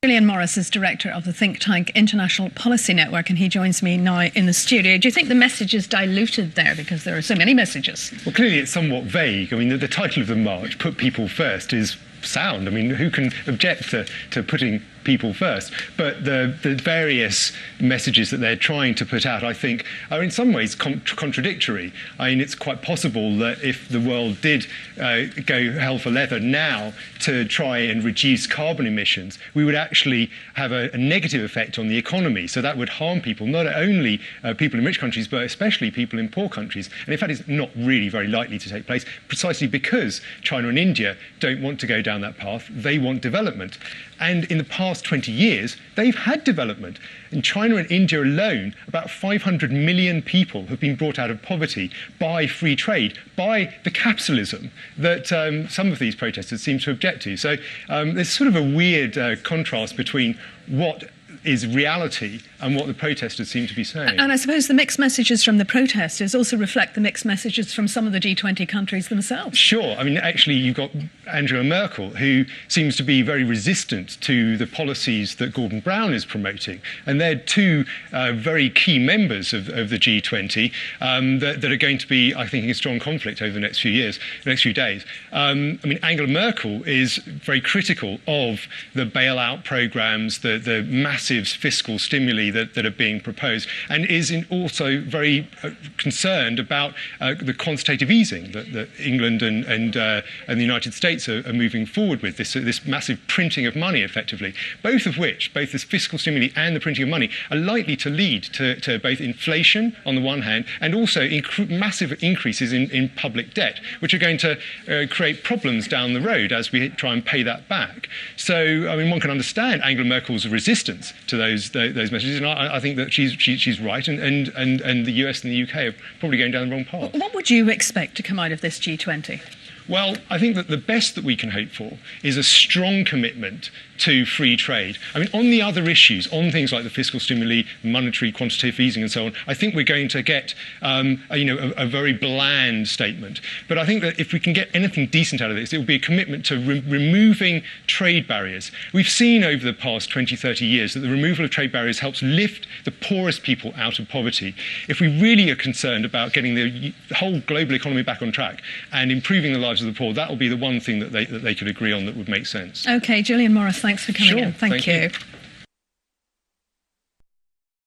Julian Morris is director of the think tank International Policy Network, and he joins me now in the studio. Do you think the message is diluted there because there are so many messages? Well, clearly it's somewhat vague. I mean, the title of the march, Put People First, is sound. I mean, who can object to putting people first? But the various messages that they're trying to put out, I think, are in some ways contradictory. I mean, it's quite possible that if the world did go hell for leather now to try and reduce carbon emissions, we would actually have a negative effect on the economy. So that would harm people, not only people in rich countries, but especially people in poor countries. And in fact, it's not really very likely to take place, precisely because China and India don't want to go down that path. They want development. And in the past 20 years, they've had development. In China and India alone, about 500 million people have been brought out of poverty by free trade, by the capitalism that some of these protesters seem to object to. So there's sort of a weird contrast between what is reality and what the protesters seem to be saying. And I suppose the mixed messages from the protesters also reflect the mixed messages from some of the G20 countries themselves. Sure. I mean, actually, you've got Angela Merkel, who seems to be very resistant to the policies that Gordon Brown is promoting. And they're two very key members of the G20 that are going to be, I think, in strong conflict over the next few years, the next few days. I mean, Angela Merkel is very critical of the bailout programs, the massive fiscal stimuli that are being proposed, and is also very concerned about the quantitative easing that England and the United States are moving forward with, this massive printing of money, effectively, both of which, both this fiscal stimuli and the printing of money, are likely to lead to both inflation on the one hand and also massive increases in public debt, which are going to create problems down the road as we try and pay that back. So, I mean, one can understand Angela Merkel's resistance to those messages, and I think that she's right, and the US and the UK are probably going down the wrong path. What would you expect to come out of this G20? Well, I think that the best that we can hope for is a strong commitment to free trade. I mean, on the other issues, on things like the fiscal stimuli, monetary quantitative easing and so on, I think we're going to get a very bland statement. But I think that if we can get anything decent out of this, it will be a commitment to removing trade barriers. We've seen over the past 20, 30 years that the removal of trade barriers helps lift the poorest people out of poverty. If we really are concerned about getting the whole global economy back on track and improving the lives of the poor, that will be the one thing that they could agree on that would make sense. OK, Julian Morris, thanks for coming in. Thank you.